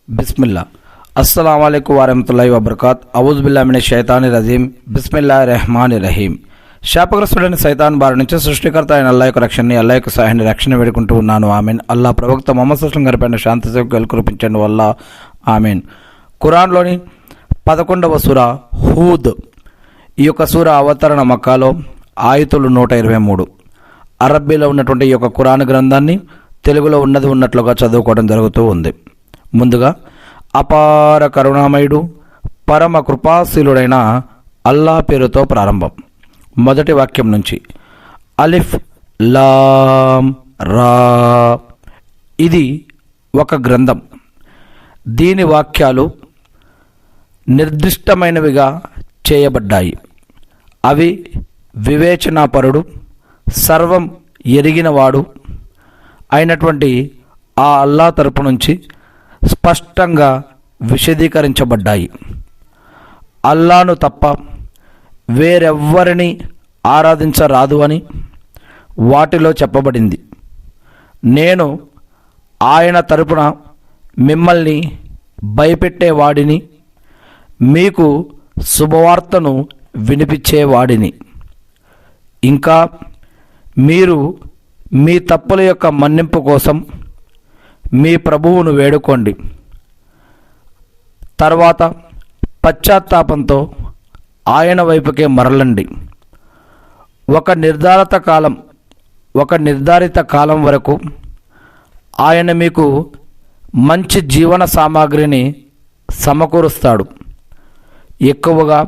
బిస్మిల్లా అస్సలాము అలైకుం వరహమతుల్లాహి వబర్కాత్ అవుజు బిల్లాహి మినష్ షైతానిర్ రజీం బిస్మిల్లాహిర్ రహమానిర్ రహీం. శాపగ్రస్తుడైన సైతాన్ బారి నుంచి సృష్టికర్త అయిన అల్లాహ్ యొక్క రక్షణని, అల్లాహ్ యొక్క సహాయాన్ని రక్షణ వేడుకుంటూ ఉన్నాను. ఆమీన్. అల్లాహ్ ప్రవక్త ముహమ్మద్ సల్లల్లాహు అలైహి వసల్లం గారిపైన శాంతి సేవకులు కురిపించండి వల్ల ఆమీన్. ఖురాన్లోని 11వ సూర హూద్. ఈ యొక్క సూర అవతరణ మక్కాలో ఆయతులు 123. అరబ్బీలో ఉన్నటువంటి ఈ యొక్క ఖురాన్ గ్రంథాన్ని తెలుగులో ఉన్నది ఉన్నట్లుగా చదువుకోవడం జరుగుతూ ఉంది. ముందుగా అపార కరుణామయుడు పరమ కృపాశీలుడైన అల్లాహ్ పేరుతో ప్రారంభం. మొదటి వాక్యం నుంచి అలిఫ్ లామ్ రా. ఇది ఒక గ్రంథం. దీని వాక్యాలు నిర్దిష్టమైనవిగా చేయబడ్డాయి. అవి వివేచనాపరుడు, సర్వం ఎరిగినవాడు అయినటువంటి ఆ అల్లాహ్ తరపు నుంచి స్పష్టంగా విశదీకరించబడ్డాయి. అల్లాహ్ను తప్ప వేరెవ్వరిని ఆరాధించరాదు అని వాటిలో చెప్పబడింది. నేను ఆయన తరపున మిమ్మల్ని భయపెట్టేవాడిని, మీకు శుభవార్తను వినిపించేవాడిని. ఇంకా మీరు మీ తప్పుల యొక్క మన్నింపు కోసం మీ ప్రభువును వేడుకోండి. తర్వాత పశ్చాత్తాపంతో ఆయన వైపుకే మరలండి. ఒక నిర్ధారిత కాలం వరకు ఆయన మీకు మంచి జీవన సామాగ్రిని సమకూరుస్తాడు. ఎక్కువగా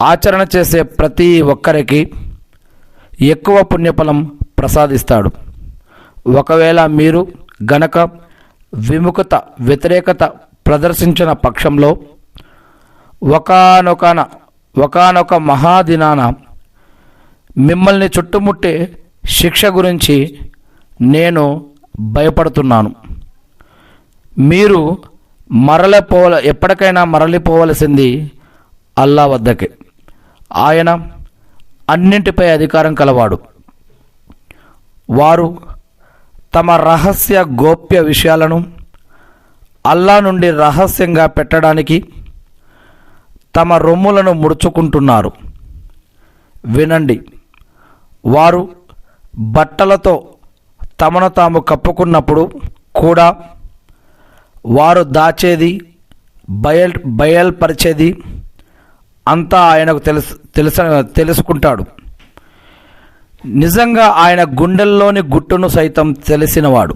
ఆచరణ చేసే ప్రతి ఒక్కరికి ఎక్కువ పుణ్యఫలం ప్రసాదిస్తాడు. ఒకవేళ మీరు గనక వ్యతిరేకత ప్రదర్శించిన పక్షంలో ఒకానొక మహాదినాన మిమ్మల్ని చుట్టుముట్టే శిక్ష గురించి నేను భయపడుతున్నాను. మీరు ఎప్పటికైనా మరలిపోవలసింది అల్లాహ్ వద్దకే. ఆయన అన్నింటిపై అధికారం కలవాడు. వారు తమ రహస్య గోప్య విషయాలను అల్లాహ్ నుండి రహస్యంగా పెట్టడానికి తమ రొమ్ములను ముడుచుకుంటున్నారు. వినండి, వారు బట్టలతో తమను తాము కప్పుకున్నప్పుడు కూడా వారు దాచేది బయల్పరిచేది అంతా ఆయనకు తెలుసుకుంటాడు. నిజంగా ఆయన గుండెల్లోని గుట్టును సైతం తెలిసినవాడు.